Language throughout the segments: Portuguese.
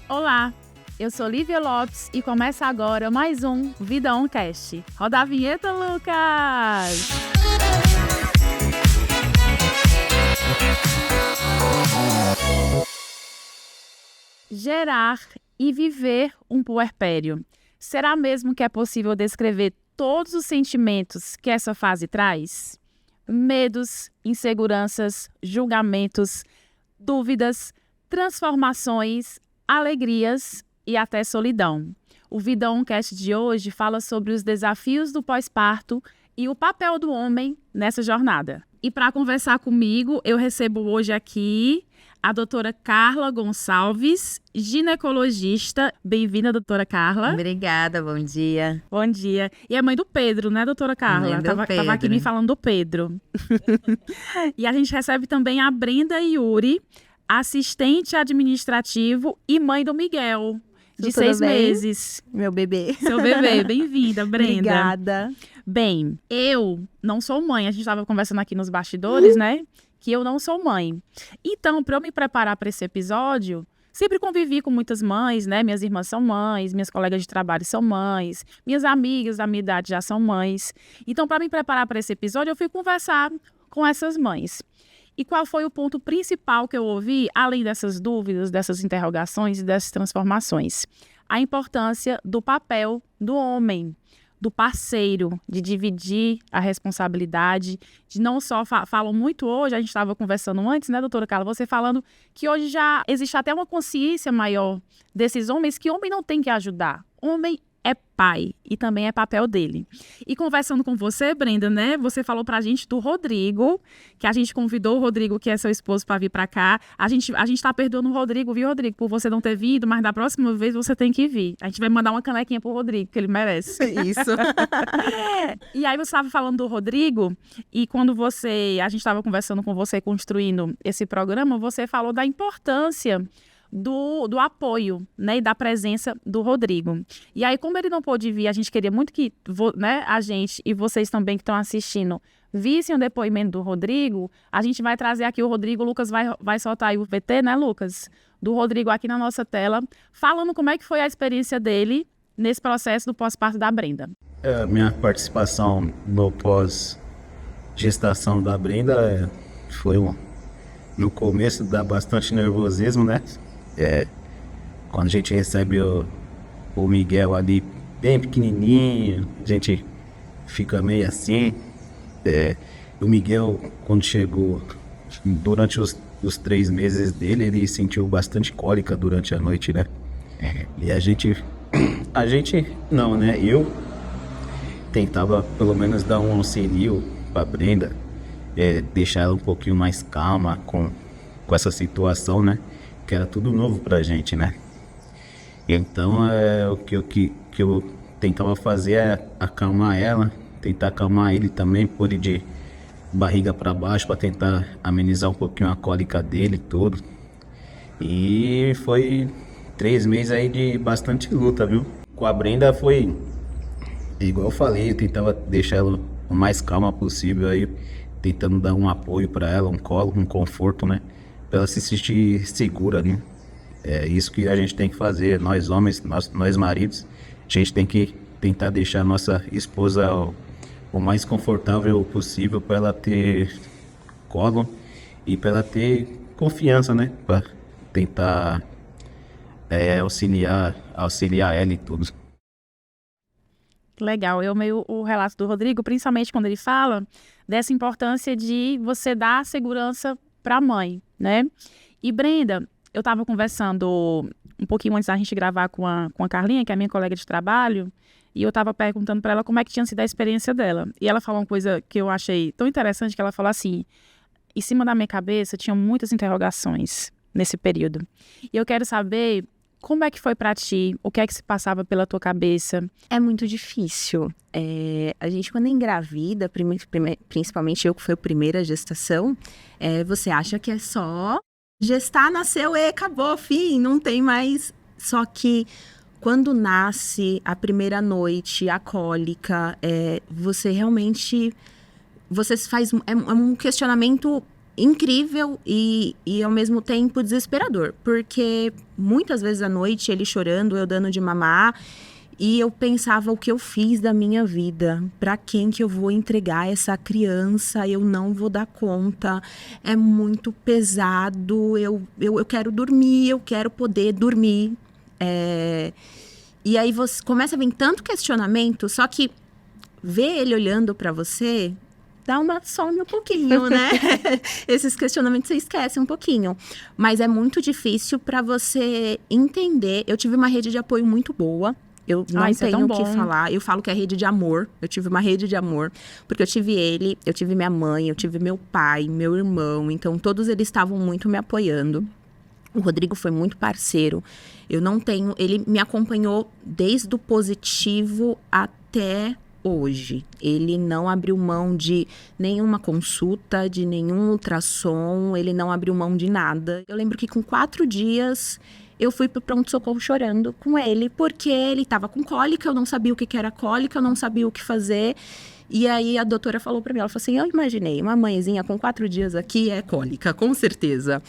Olá, eu sou Lívia Lopes e começa agora mais um Vida Oncast. Roda a vinheta, Lucas! Gerar e viver um puerpério. Será mesmo que é possível descrever todos os sentimentos que essa fase traz? Medos, inseguranças, julgamentos, dúvidas, transformações, alegrias e até solidão. O Vida Oncast de hoje fala sobre os desafios do pós-parto e o papel do homem nessa jornada. E para conversar comigo, eu recebo hoje aqui a doutora Carla Gonçalves, ginecologista. Bem-vinda, doutora Carla. Obrigada, bom dia. Bom dia. E é mãe do Pedro, né, doutora Carla? Tava aqui me falando do Pedro. E a gente recebe também a Brenda Yuri, assistente administrativo e mãe do Miguel, de 6 meses. Meu bebê. Seu bebê. Bem-vinda, Brenda. Obrigada. Bem, eu não sou mãe. A gente estava conversando aqui nos bastidores, né? Que eu não sou mãe. Então, para eu me preparar para esse episódio, sempre convivi com muitas mães, né? Minhas irmãs são mães, minhas colegas de trabalho são mães, minhas amigas da minha idade já são mães. Então, para me preparar para esse episódio, eu fui conversar com essas mães. E qual foi o ponto principal que eu ouvi, além dessas dúvidas, dessas interrogações e dessas transformações? A importância do papel do homem, do parceiro, de dividir a responsabilidade, de não só falam muito hoje, a gente estava conversando antes, né, doutora Carla, você falando que hoje já existe até uma consciência maior desses homens, que homem não tem que ajudar, homem é pai e também é papel dele. E conversando com você, Brenda, né, você falou pra gente do Rodrigo, que a gente convidou o Rodrigo, que é seu esposo, para vir pra cá. A gente tá perdoando o Rodrigo, viu, Rodrigo, por você não ter vindo, mas da próxima vez você tem que vir. A gente vai mandar uma canequinha pro Rodrigo, que ele merece. Isso. E aí você estava falando do Rodrigo, e quando a gente estava conversando com você, construindo esse programa, você falou da importância do apoio, né, e da presença do Rodrigo. E aí, como ele não pôde vir, a gente queria muito que, né, a gente e vocês também que estão assistindo vissem o depoimento do Rodrigo. A gente vai trazer aqui o Rodrigo, o Lucas vai soltar aí o VT, né, Lucas? Do Rodrigo aqui na nossa tela, falando como é que foi a experiência dele nesse processo do pós-parto da Brenda. A minha participação no pós-gestação da Brenda foi no começo dá bastante nervosismo, né? Quando a gente recebe o Miguel ali bem pequenininho, a gente fica meio assim. O Miguel, quando chegou, durante os 3 meses dele, ele sentiu bastante cólica durante a noite, né? E a gente não, né? Eu tentava pelo menos dar um auxílio pra Brenda, deixar ela um pouquinho mais calma com essa situação, né? Que era tudo novo pra gente, né? Então, o que eu tentava fazer é acalmar ela, tentar acalmar ele também, pôr ele de barriga pra baixo pra tentar amenizar um pouquinho a cólica dele e tudo. E foi 3 meses aí de bastante luta, viu? Com a Brenda foi igual eu falei, eu tentava deixar ela o mais calma possível aí, tentando dar um apoio pra ela, um colo, um conforto, né? Pra ela se sentir segura, né? É isso que a gente tem que fazer, nós homens, nós maridos, a gente tem que tentar deixar a nossa esposa o mais confortável possível para ela ter colo e para ela ter confiança, né? Para tentar auxiliar ela e tudo. Legal, eu amei o relato do Rodrigo, principalmente quando ele fala dessa importância de você dar segurança para a mãe, né? E Brenda, eu estava conversando um pouquinho antes da gente gravar com a Carlinha, que é a minha colega de trabalho, e eu estava perguntando para ela como é que tinha sido a experiência dela. E ela falou uma coisa que eu achei tão interessante, que ela falou assim, em cima da minha cabeça tinham muitas interrogações nesse período. E eu quero saber como é que foi para ti, o que é que se passava pela tua cabeça? É muito difícil. A gente, quando engravida, principalmente eu que foi a primeira gestação, você acha que é só gestar, nasceu e acabou, fim, não tem mais. Só que quando nasce a primeira noite, a cólica, você realmente, você faz, é um questionamento incrível e ao mesmo tempo desesperador. Porque muitas vezes à noite, ele chorando, eu dando de mamar, e eu pensava o que eu fiz da minha vida, para quem que eu vou entregar essa criança, eu não vou dar conta, é muito pesado, eu quero dormir, eu quero poder dormir. E aí você começa a vir tanto questionamento, só que ver ele olhando para você dá uma some um pouquinho, né? Esses questionamentos você esquece um pouquinho. Mas é muito difícil para você entender. Eu tive uma rede de apoio muito boa. Eu não tenho o que falar. Eu falo que é rede de amor. Eu tive uma rede de amor. Porque eu tive ele, eu tive minha mãe, eu tive meu pai, meu irmão. Então, todos eles estavam muito me apoiando. O Rodrigo foi muito parceiro. Ele me acompanhou desde o positivo até hoje. Ele não abriu mão de nenhuma consulta, de nenhum ultrassom. Ele não abriu mão de nada. Eu lembro que com 4 dias... eu fui pro pronto-socorro chorando com ele, porque ele estava com cólica, eu não sabia o que era cólica, eu não sabia o que fazer. E aí a doutora falou para mim, ela falou assim, eu imaginei, uma mãezinha com 4 dias aqui é cólica, com certeza.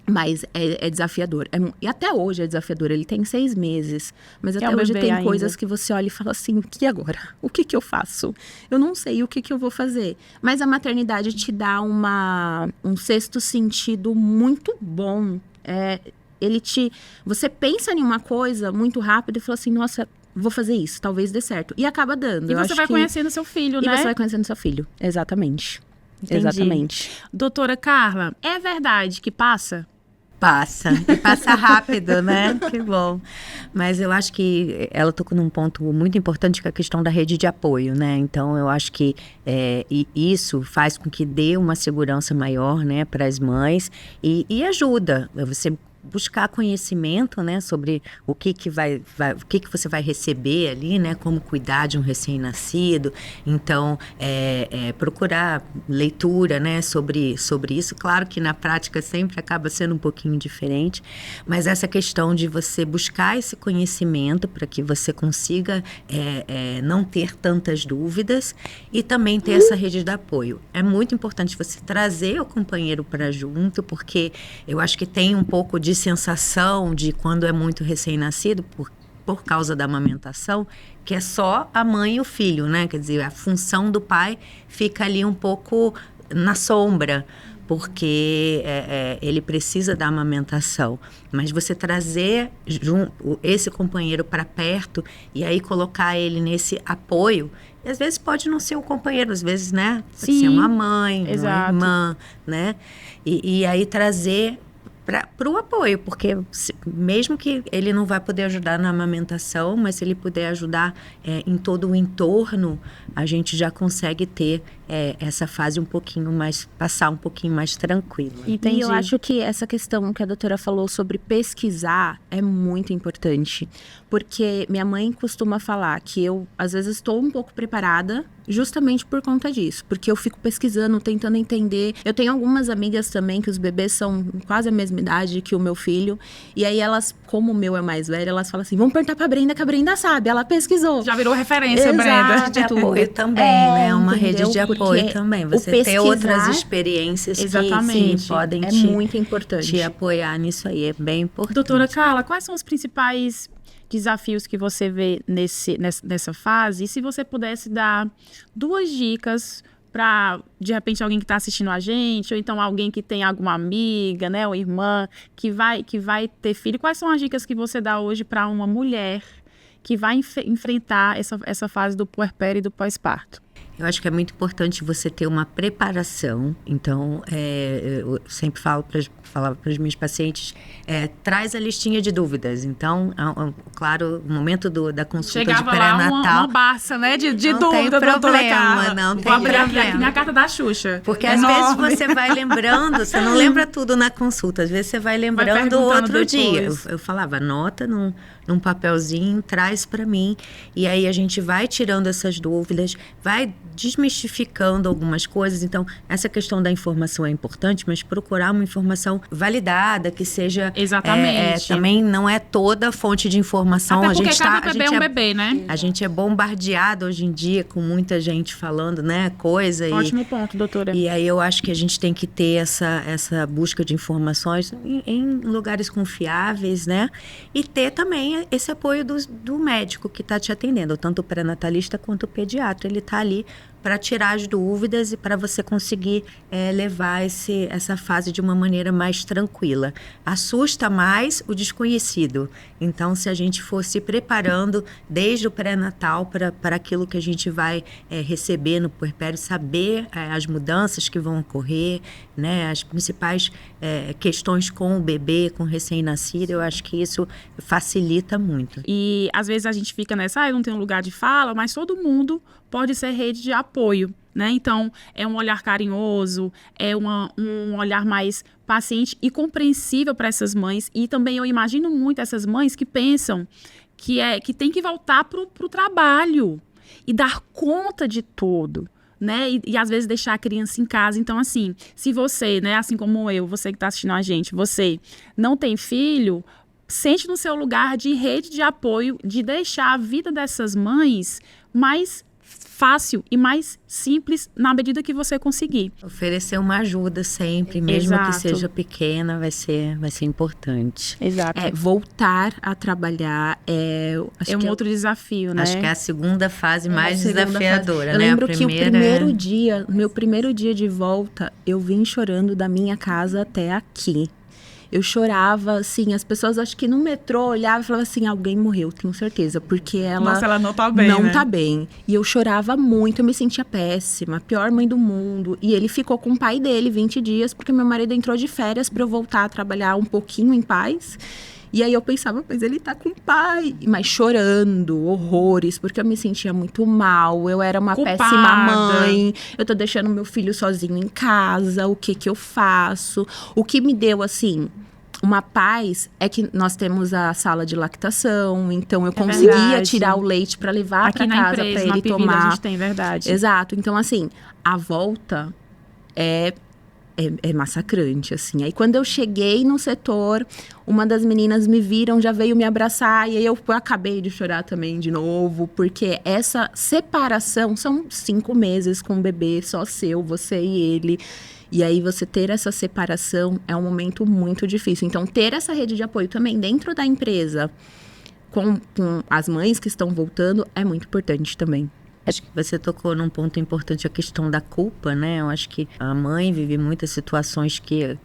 Mas é desafiador. E até hoje é desafiador. Ele tem 6 menos. Mas até hoje tem coisas que você olha e fala assim, e agora? O que eu faço? Eu não sei o que eu vou fazer. Mas a maternidade te dá um sexto sentido muito bom. Você pensa em uma coisa muito rápido e fala assim, nossa, vou fazer isso, talvez dê certo. E acaba dando. E você vai conhecendo seu filho, né? E você vai conhecendo seu filho, exatamente. Entendi. Exatamente. Doutora Carla, é verdade que passa? Passa, e passa rápido, né? Que bom. Mas eu acho que ela tocou num ponto muito importante, que é a questão da rede de apoio, né? Então, eu acho que isso faz com que dê uma segurança maior, né, para as mães e ajuda você buscar conhecimento, né, sobre o que você vai receber ali, né, como cuidar de um recém-nascido. Então, procurar leitura, né, sobre isso. Claro que na prática sempre acaba sendo um pouquinho diferente, mas essa questão de você buscar esse conhecimento para que você consiga não ter tantas dúvidas e também ter essa rede de apoio. É muito importante você trazer o companheiro para junto, porque eu acho que tem um pouco de sensação de quando é muito recém-nascido, por causa da amamentação, que é só a mãe e o filho, né? Quer dizer, a função do pai fica ali um pouco na sombra, porque ele precisa da amamentação. Mas você trazer esse companheiro para perto e aí colocar ele nesse apoio, e às vezes pode não ser o companheiro, às vezes, né? Pode ser uma mãe, uma irmã, né? E aí trazer para o apoio, porque mesmo que ele não vai poder ajudar na amamentação, mas se ele puder ajudar em todo o entorno, a gente já consegue ter essa fase passar um pouquinho mais tranquila. Entendi. E eu acho que essa questão que a doutora falou sobre pesquisar é muito importante, porque minha mãe costuma falar que eu, às vezes, estou um pouco preparada justamente por conta disso, porque eu fico pesquisando, tentando entender. Eu tenho algumas amigas também que os bebês são quase a mesma idade que o meu filho, e aí elas, como o meu é mais velho, elas falam assim, vamos perguntar pra Brenda, que a Brenda sabe, ela pesquisou. Já virou referência, Exato, Brenda. De apoio também, né? Uma rede de apoio também. Você ter outras experiências que podem muito importante. Te apoiar nisso aí, é bem importante. Doutora Carla, quais são os principais desafios que você vê nessa fase? E se você pudesse dar 2 dicas para, de repente, alguém que está assistindo a gente, ou então alguém que tem alguma amiga, né, ou irmã, que vai ter filho, quais são as dicas que você dá hoje para uma mulher que vai enfrentar essa fase do puerpério e do pós-parto? Eu acho que é muito importante você ter uma preparação. Então, eu sempre falava para os meus pacientes, traz a listinha de dúvidas. Então, claro, no momento da consulta de pré-natal... Chegava lá uma barça, né, de dúvida, doutora Carla. Não tem problema. Vou abrir minha carta da Xuxa. Porque às vezes você vai lembrando, você não lembra tudo na consulta. Às vezes você vai lembrando outro dia. Eu falava, anota num papelzinho, traz para mim. E aí a gente vai tirando essas dúvidas, vai desmistificando algumas coisas. Então, essa questão da informação é importante, mas procurar uma informação validada, que seja... Exatamente. Também não é toda fonte de informação. Até porque cada bebê é um bebê, né? A gente é bombardeado hoje em dia com muita gente falando, né, coisa. Ótimo ponto, doutora. E aí eu acho que a gente tem que ter essa busca de informações em lugares confiáveis, né? E ter também esse apoio do médico que está te atendendo, tanto o pré-natalista quanto o pediatra. Ele está ali para tirar as dúvidas e para você conseguir levar essa fase de uma maneira mais tranquila. Assusta mais o desconhecido. Então, se a gente for se preparando desde o pré-natal para aquilo que a gente vai receber no puerpério, saber as mudanças que vão ocorrer, né, as principais questões com o bebê, com o recém-nascido, eu acho que isso facilita muito. E às vezes a gente fica nessa, eu não tenho lugar de fala, mas todo mundo pode ser rede de apoio, né? Então, é um olhar carinhoso, é um olhar mais paciente e compreensível para essas mães. E também eu imagino muito essas mães que pensam que tem que voltar pro trabalho e dar conta de tudo, né? E às vezes deixar a criança em casa. Então, assim, se você, né, assim como eu, você que está assistindo a gente, você não tem filho, sente no seu lugar de rede de apoio, de deixar a vida dessas mães mais fácil e mais simples na medida que você conseguir. Oferecer uma ajuda sempre, mesmo Exato. que seja pequena, vai ser importante. Exato. Voltar a trabalhar é um outro desafio, né? Acho que é a segunda fase mais desafiadora, Eu né? lembro que meu primeiro dia de volta, eu vim chorando da minha casa até aqui. Eu chorava, assim, as pessoas, acho que no metrô, olhavam e falavam assim, alguém morreu, tenho certeza, porque ela não tá bem, não tá bem. E eu chorava muito, eu me sentia péssima, a pior mãe do mundo. E ele ficou com o pai dele 20 dias, porque meu marido entrou de férias para eu voltar a trabalhar um pouquinho em paz. E aí eu pensava, mas ele tá com o pai. Mas chorando, horrores, porque eu me sentia muito mal. Eu era uma Culpada. péssima mãe. Eu tô deixando meu filho sozinho em casa. O que eu faço? O que me deu, assim, uma paz é que nós temos a sala de lactação. Então eu conseguia verdade. tirar o leite para levar para casa para ele tomar. A gente tem, verdade. Exato. Então, assim, a volta é massacrante, assim. Aí, quando eu cheguei no setor, uma das meninas me viram, já veio me abraçar, e aí eu acabei de chorar também de novo, porque essa separação, são 5 meses com um bebê só seu, você e ele, e aí você ter essa separação é um momento muito difícil. Então, ter essa rede de apoio também dentro da empresa, com as mães que estão voltando, é muito importante também. Acho que você tocou num ponto importante, a questão da culpa, né? Eu acho que a mãe vive muitas situações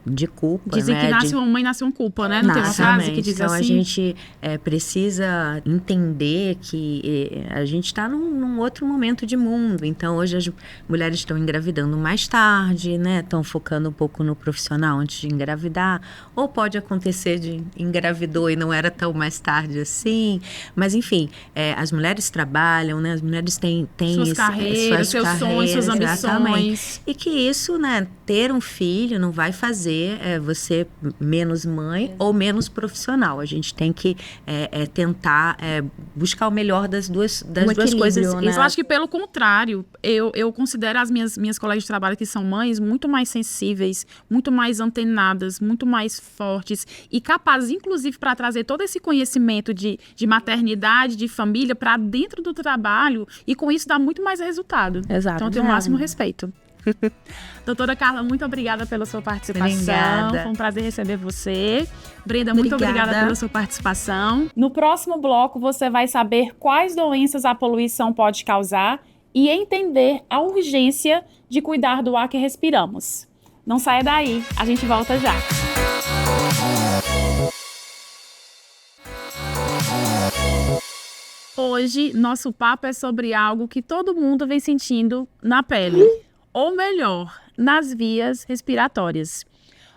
de culpa, Dizem né? que uma mãe nasce com culpa, né? Não tem uma frase que diz então, assim? a gente precisa entender que a gente está num outro momento de mundo. Então, hoje as mulheres estão engravidando mais tarde, né? Estão focando um pouco no profissional antes de engravidar. Ou pode acontecer de engravidou e não era tão mais tarde assim. Mas, enfim, as mulheres trabalham, né? As mulheres têm suas carreiras, seus sonhos, suas ambições. Exatamente. E que isso, né, ter um filho não vai fazer você menos mãe ou menos profissional. A gente tem que tentar buscar o melhor das duas coisas. Né? Eu acho que, pelo contrário, eu considero as minhas colegas de trabalho que são mães muito mais sensíveis, muito mais antenadas, muito mais fortes e capazes, inclusive, para trazer todo esse conhecimento de maternidade, de família, para dentro do trabalho, e com isso dá muito mais resultado. Exato. Então eu tenho o máximo respeito. Doutora Carla, muito obrigada pela sua participação. Obrigada. Foi um prazer receber você. Brenda, muito obrigada pela sua participação. No próximo bloco, você vai saber quais doenças a poluição pode causar e entender a urgência de cuidar do ar que respiramos. Não saia daí, a gente volta já. Hoje, nosso papo é sobre algo que todo mundo vem sentindo na pele, ou melhor, nas vias respiratórias.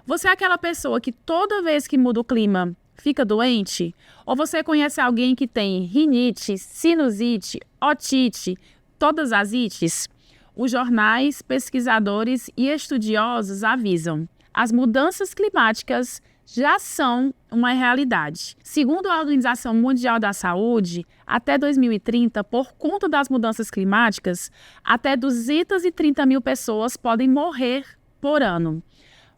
Você é aquela pessoa que toda vez que muda o clima fica doente? Ou você conhece alguém que tem rinite, sinusite, otite, todas as ites? Os jornais, pesquisadores e estudiosos avisam: as mudanças climáticas já são uma realidade. Segundo a Organização Mundial da Saúde, até 2030, por conta das mudanças climáticas, até 230 mil pessoas podem morrer por ano.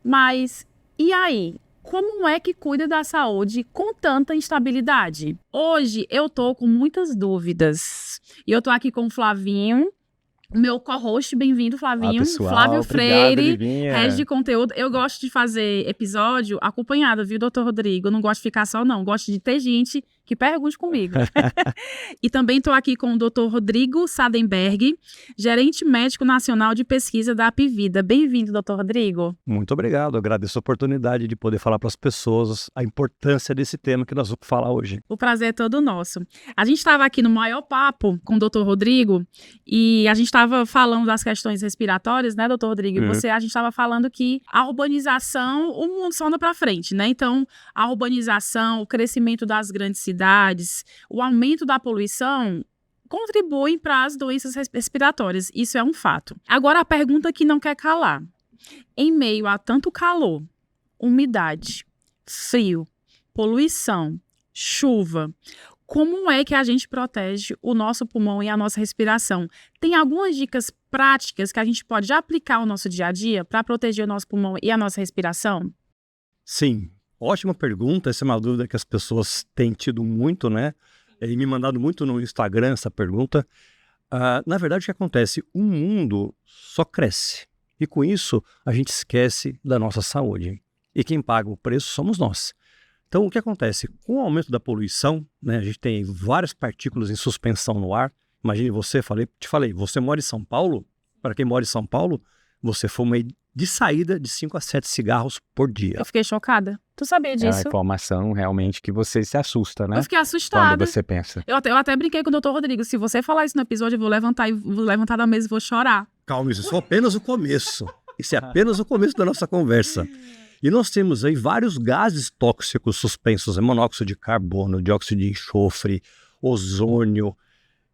Mas e aí? Como é que cuida da saúde com tanta instabilidade? Hoje eu tô com muitas dúvidas. E eu tô aqui com o Flavinho, o meu co-host. Bem-vindo, Flavinho. Pessoal, Flávio obrigado, Freire, Livinha. head de conteúdo. Eu gosto de fazer episódio acompanhada, viu, doutor Rodrigo? Eu não gosto de ficar só, não. Gosto de ter gente que pergunte comigo. E também estou aqui com o doutor Rodrigo Sadenberg, gerente médico nacional de pesquisa da Apivida. Bem-vindo, doutor Rodrigo. Muito obrigado, agradeço a oportunidade de poder falar para as pessoas a importância desse tema que nós vamos falar hoje. O prazer é todo nosso. A gente estava aqui no maior papo com o doutor Rodrigo e a gente estava falando das questões respiratórias, né, doutor Rodrigo? E a gente estava falando que a urbanização, o mundo só anda para frente, né? Então, a urbanização, o crescimento das grandes cidades, o aumento da poluição contribuem para as doenças respiratórias. Isso é um fato. Agora, a pergunta que não quer calar. Em meio a tanto calor, umidade, frio, poluição, chuva, como é que a gente protege o nosso pulmão e a nossa respiração? Tem algumas dicas práticas que a gente pode aplicar ao nosso dia a dia para proteger o nosso pulmão e a nossa respiração? Sim, ótima pergunta. Essa é uma dúvida que as pessoas têm tido muito, né? E me mandado muito no Instagram essa pergunta. Na verdade, o que acontece? O mundo só cresce. E com isso, a gente esquece da nossa saúde. E quem paga o preço somos nós. Então, o que acontece? Com o aumento da poluição, né, a gente tem várias partículas em suspensão no ar. Imagine você, te falei, você mora em São Paulo? Para quem mora em São Paulo, você fuma de saída de 5 a 7 cigarros por dia. Eu fiquei chocada. Tu sabia É disso? uma informação realmente que você se assusta, né? Eu fiquei assustada. Quando você pensa. Eu até brinquei com o doutor Rodrigo. Se você falar isso no episódio, eu vou levantar da mesa e vou chorar. Calma, isso é apenas o começo. Isso é apenas o começo da nossa conversa. E nós temos aí vários gases tóxicos suspensos, monóxido de carbono, dióxido de enxofre, ozônio,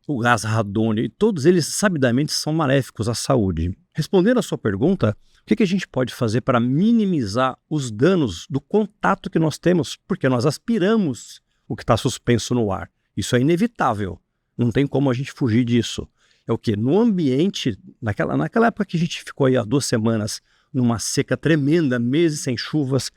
o gás radônio, e todos eles sabidamente são maléficos à saúde. Respondendo à sua pergunta, o que a gente pode fazer para minimizar os danos do contato que nós temos? Porque nós aspiramos o que está suspenso no ar. Isso é inevitável. Não tem como a gente fugir disso. É o quê? No ambiente, naquela época que a gente ficou aí há 2 semanas, numa seca tremenda, meses sem chuvas,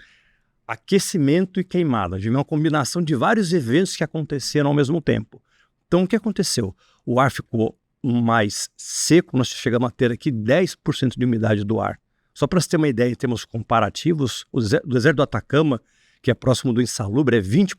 aquecimento e queimada. De uma combinação de vários eventos que aconteceram ao mesmo tempo. Então, o que aconteceu? O ar ficou mais seco, nós chegamos a ter aqui 10% de umidade do ar. Só para você ter uma ideia, em termos comparativos, o deserto do Atacama, que é próximo do insalubre, é 20%.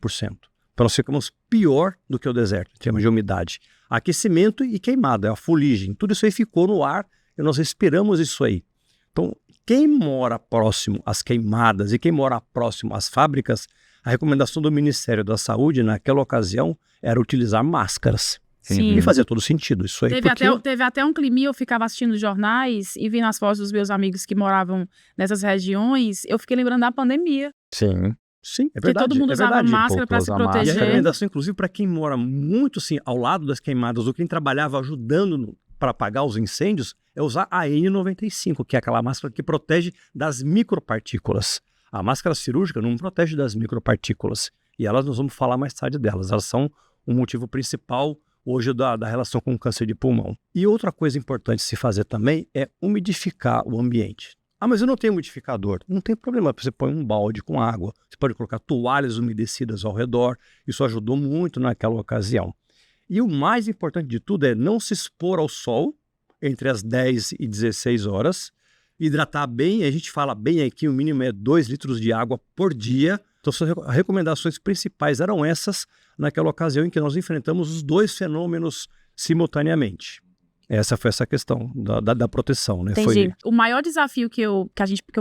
Então, nós ficamos pior do que o deserto, em termos de umidade. Aquecimento e queimada, é a fuligem. Tudo isso aí ficou no ar e nós respiramos isso aí. Então, quem mora próximo às queimadas e quem mora próximo às fábricas, a recomendação do Ministério da Saúde, naquela ocasião, era utilizar máscaras. Sim. E fazia todo sentido isso aí. Teve até um climinha, eu ficava assistindo jornais e vendo as fotos dos meus amigos que moravam nessas regiões, eu fiquei lembrando da pandemia. Sim. Sim, é Porque verdade. todo mundo usava máscara para se E a proteger. recomendação, inclusive, para quem mora muito assim, ao lado das queimadas ou quem trabalhava ajudando para apagar os incêndios, é usar a N95, que é aquela máscara que protege das micropartículas. A máscara cirúrgica não protege das micropartículas. E elas, nós vamos falar mais tarde delas. Elas são o motivo principal hoje da relação com o câncer de pulmão. E outra coisa importante se fazer também é umidificar o ambiente. Ah, mas eu não tenho umidificador. Não tem problema, você põe um balde com água, você pode colocar toalhas umedecidas ao redor. Isso ajudou muito naquela ocasião. E o mais importante de tudo é não se expor ao sol entre as 10 e 16 horas, hidratar bem, a gente fala bem aqui, o mínimo é 2 litros de água por dia. Então, as recomendações principais eram essas naquela ocasião em que nós enfrentamos os 2 fenômenos simultaneamente. Essa foi essa questão da proteção, né? Entendi. O maior desafio que eu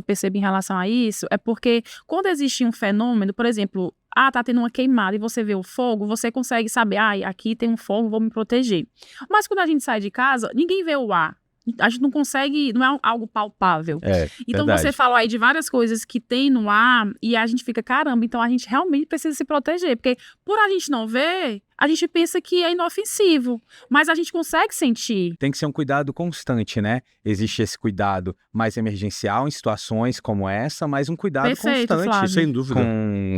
percebo em relação a isso é porque quando existe um fenômeno, por exemplo, tá tendo uma queimada e você vê o fogo, você consegue saber, aqui tem um fogo, vou me proteger. Mas quando a gente sai de casa, ninguém vê o ar. A gente não consegue, não é algo palpável. Então verdade. você falou aí de várias coisas que tem no ar e a gente fica, caramba, então a gente realmente precisa se proteger. Porque por a gente não ver, a gente pensa que é inofensivo, mas a gente consegue sentir. Tem que ser um cuidado constante, né? Existe esse cuidado mais emergencial em situações como essa, mas um cuidado Perfeito, constante, Flávio. Sem dúvida.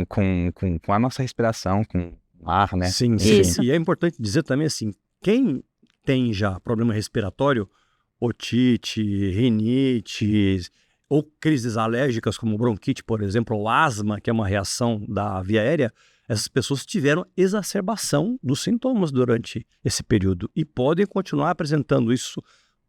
com a nossa respiração, com o ar, né? Sim, Isso. sim. E é importante dizer também assim, quem tem já problema respiratório, otite, rinite, ou crises alérgicas como bronquite, por exemplo, ou asma, que é uma reação da via aérea, essas pessoas tiveram exacerbação dos sintomas durante esse período e podem continuar apresentando isso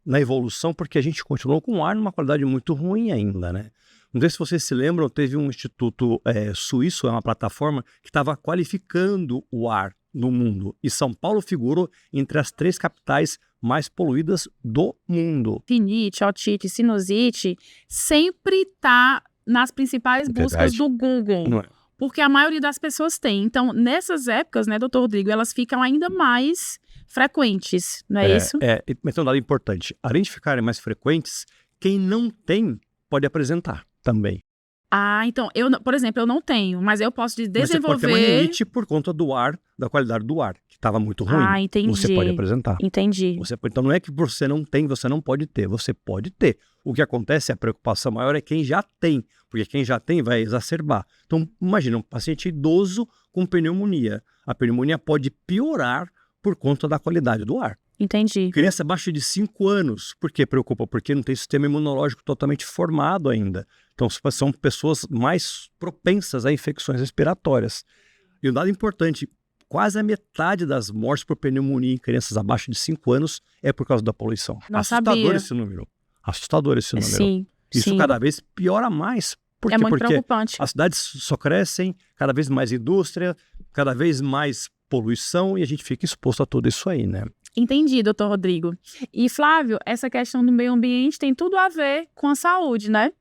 na evolução, porque a gente continuou com o ar numa qualidade muito ruim ainda, né? Não sei se vocês se lembram, teve um instituto suíço, é uma plataforma, que estava qualificando o ar no mundo. E São Paulo figurou entre as 3 capitais mais poluídas do mundo. Rinite, otite, sinusite, sempre tá nas principais buscas Verdade. do Google. Não é? Porque a maioria das pessoas tem. Então, nessas épocas, né, doutor Rodrigo, elas ficam ainda mais frequentes, não é isso? Mas tem um dado importante. Além de ficarem mais frequentes, quem não tem pode apresentar também. Ah, então, por exemplo, eu não tenho, mas eu posso Mas você pode ter uma desenvolver... rinite por conta do ar, da qualidade do ar, que estava muito ruim. Ah, entendi. Você pode apresentar. Entendi. Então não é que você não tem, você não pode ter. Você pode ter. O que acontece, a preocupação maior é quem já tem, porque quem já tem vai exacerbar. Então imagina um paciente idoso com pneumonia. A pneumonia pode piorar por conta da qualidade do ar. Entendi. Criança abaixo de 5 anos, por que preocupa? Porque não tem sistema imunológico totalmente formado ainda. Então são pessoas mais propensas a infecções respiratórias. E um dado importante, quase a metade das mortes por pneumonia em crianças abaixo de 5 anos é por causa da poluição. Não Assustador sabia. esse número. Assustador esse número. Sim, Isso sim. cada vez piora mais. Por quê? É muito Porque preocupante. as cidades só crescem, cada vez mais indústria, cada vez mais poluição e a gente fica exposto a tudo isso aí, né? Entendi, doutor Rodrigo. E, Flávio, essa questão do meio ambiente tem tudo a ver com a saúde, né?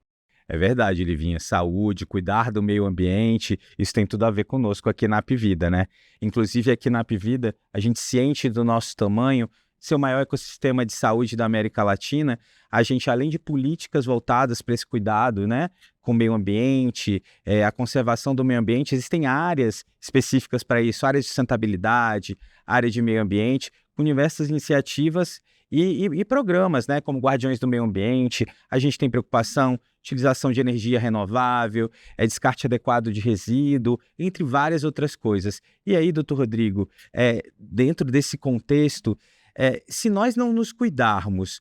É verdade, Livinha. Saúde, cuidar do meio ambiente, isso tem tudo a ver conosco aqui na Apvida, né? Inclusive aqui na Apvida, a gente ciente do nosso tamanho, ser o maior ecossistema de saúde da América Latina, a gente, além de políticas voltadas para esse cuidado, né, com o meio ambiente, a conservação do meio ambiente, existem áreas específicas para isso, áreas de sustentabilidade, área de meio ambiente, com diversas iniciativas e programas, né, como Guardiões do Meio Ambiente. A gente tem preocupação, utilização de energia renovável, descarte adequado de resíduo, entre várias outras coisas. E aí, doutor Rodrigo, dentro desse contexto, se nós não nos cuidarmos,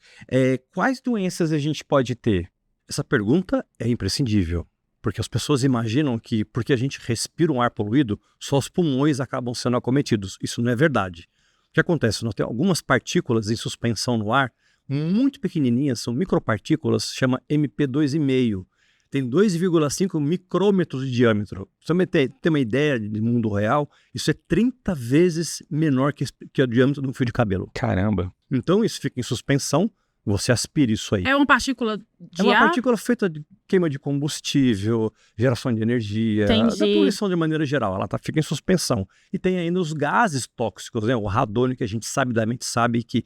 quais doenças a gente pode ter? Essa pergunta é imprescindível, porque as pessoas imaginam que porque a gente respira um ar poluído, só os pulmões acabam sendo acometidos. Isso não é verdade. O que acontece? Nós temos algumas partículas em suspensão no ar, muito pequenininhas, são micropartículas, chama MP2,5. Tem 2,5 micrômetros de diâmetro. Pra você ter uma ideia de mundo real, isso é 30 vezes menor que o diâmetro de um fio de cabelo. Caramba! Então isso fica em suspensão, você aspira isso aí. É uma partícula de É uma ar? partícula feita de queima de combustível, geração de energia, Entendi. da poluição de maneira geral. Ela fica em suspensão. E tem ainda os gases tóxicos, né? O radônio, que a gente sabidamente sabe que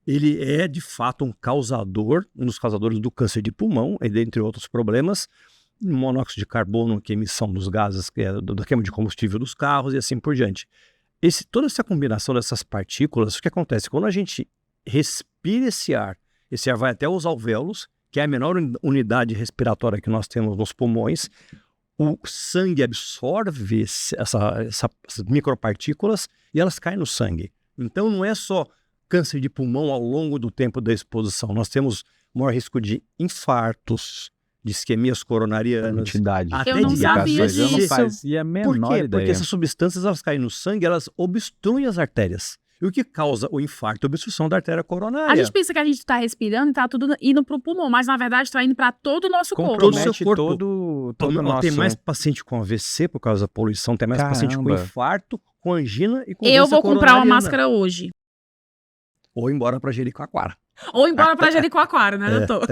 ele é, de fato, um dos causadores do câncer de pulmão, e dentre outros problemas. Monóxido de carbono, que é a emissão dos gases, que é da queima de combustível dos carros e assim por diante. Toda essa combinação dessas partículas, o que acontece? Quando a gente respira esse ar vai até os alvéolos, que é a menor unidade respiratória que nós temos nos pulmões. O sangue absorve essas micropartículas e elas caem no sangue. Então não é só câncer de pulmão ao longo do tempo da exposição. Nós temos maior risco de infartos, de isquemias coronarianas. Entidade. Até Eu não de sabia AVC. Eu não disso. fazia a menor Por quê? ideia. Porque essas substâncias, elas caem no sangue, elas obstruem as artérias. E o que causa o infarto? A obstrução da artéria coronária. A gente pensa que a gente tá respirando e tá tudo indo pro pulmão, mas na verdade tá indo pra todo o nosso corpo. Todo o Compromete seu corpo. todo o nosso... Tem mais paciente com AVC por causa da poluição, tem mais paciente com Caramba. infarto, com angina e com Eu doença vou comprar uma coronariana. máscara hoje. Ou embora para Jericoacoara. Ou embora pra Jericoacoara, né, doutor?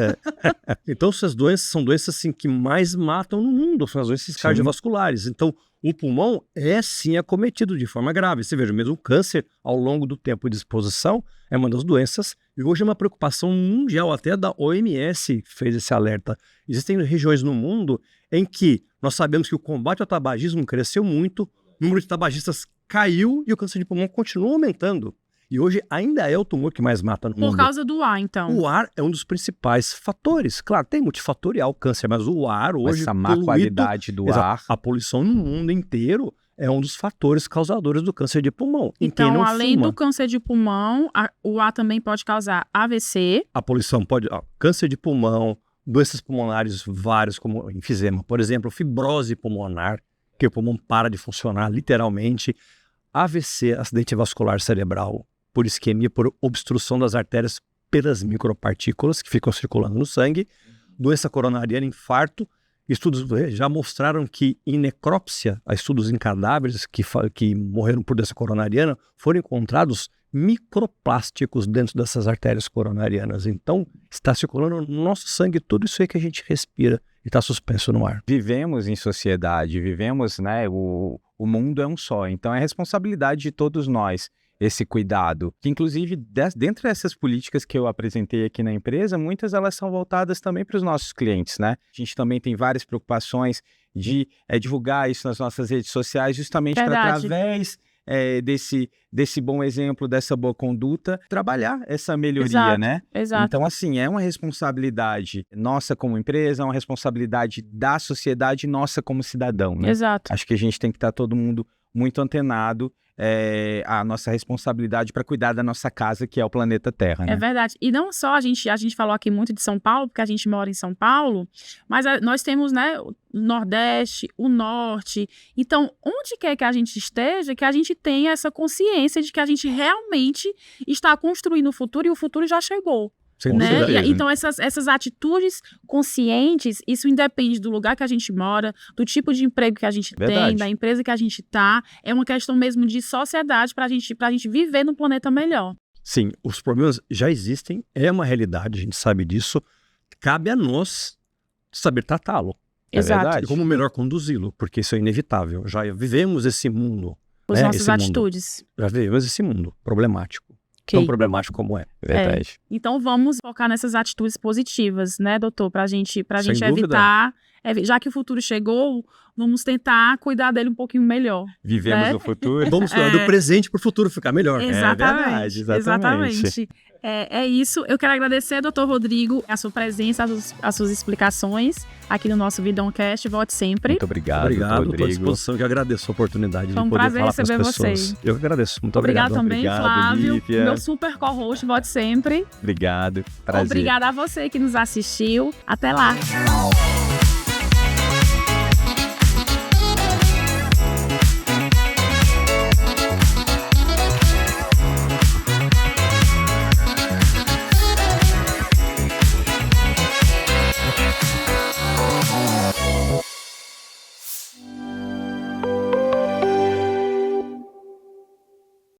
Então essas doenças são doenças assim, que mais matam no mundo, são as doenças cardiovasculares. Então o pulmão é sim acometido de forma grave. Você veja, mesmo o câncer, ao longo do tempo de exposição, é uma das doenças, e hoje é uma preocupação mundial, até da OMS fez esse alerta. Existem regiões no mundo em que nós sabemos que o combate ao tabagismo cresceu muito, o número de tabagistas caiu e o câncer de pulmão continua aumentando. E hoje ainda é o tumor que mais mata no mundo. Por causa do ar, então. O ar é um dos principais fatores. Claro, tem multifatorial o câncer, mas o ar hoje... Essa má qualidade do ar. A poluição no mundo inteiro é um dos fatores causadores do câncer de pulmão. Então, além do câncer de pulmão, o ar também pode causar AVC. A poluição pode... câncer de pulmão, doenças pulmonares várias, como enfisema, por exemplo, fibrose pulmonar, que o pulmão para de funcionar literalmente, AVC, acidente vascular cerebral, por isquemia, por obstrução das artérias pelas micropartículas que ficam circulando no sangue, doença coronariana, infarto. Estudos já mostraram que em necrópsia, estudos em cadáveres que morreram por doença coronariana, foram encontrados microplásticos dentro dessas artérias coronarianas. Então, está circulando no nosso sangue tudo isso aí que a gente respira e está suspenso no ar. Vivemos em sociedade, vivemos, né? O mundo é um só, então é responsabilidade de todos nós esse cuidado, que inclusive dentro dessas políticas que eu apresentei aqui na empresa, muitas elas são voltadas também para os nossos clientes, né? A gente também tem várias preocupações de divulgar isso nas nossas redes sociais, justamente para através desse bom exemplo, dessa boa conduta, trabalhar essa melhoria, exato, né? Exato. Então, assim, é uma responsabilidade nossa como empresa, é uma responsabilidade da sociedade nossa como cidadão, né? Exato. Acho que a gente tem que estar todo mundo muito antenado a nossa responsabilidade para cuidar da nossa casa, que é o planeta Terra, né? É verdade. E não só a gente falou aqui muito de São Paulo, porque a gente mora em São Paulo, mas nós temos, né, o Nordeste, o Norte. Então, onde quer que a gente esteja, que a gente tenha essa consciência de que a gente realmente está construindo o futuro e o futuro já chegou. Né? Então, essas atitudes conscientes, isso independe do lugar que a gente mora, do tipo de emprego que a gente tem, da empresa que a gente está. É uma questão mesmo de sociedade para a gente viver num planeta melhor. Sim, os problemas já existem, é uma realidade, a gente sabe disso. Cabe a nós saber tratá-lo. Exato. Verdade? E como melhor conduzi-lo, porque isso é inevitável. Já vivemos esse mundo. As nossas atitudes. Já vivemos esse mundo problemático. Okay. Tão problemático como é. Verdade. Então vamos focar nessas atitudes positivas, né, doutor? Pra gente evitar, já que o futuro chegou, vamos tentar cuidar dele um pouquinho melhor. Vivemos o futuro. Vamos cuidar do presente para o futuro ficar melhor. Exatamente. Exatamente. É isso. Eu quero agradecer, doutor Rodrigo, a sua presença, as suas explicações aqui no nosso Vidãocast. Volte sempre. Muito obrigado, Obrigado, Rodrigo. estou à disposição, que eu agradeço a oportunidade de poder falar para as pessoas. Foi um prazer receber você. Eu agradeço, muito obrigado. obrigado. Também, Flávio, Lívia. Meu super co-host, volte sempre. Obrigado, prazer. Obrigada a você que nos assistiu. Até lá.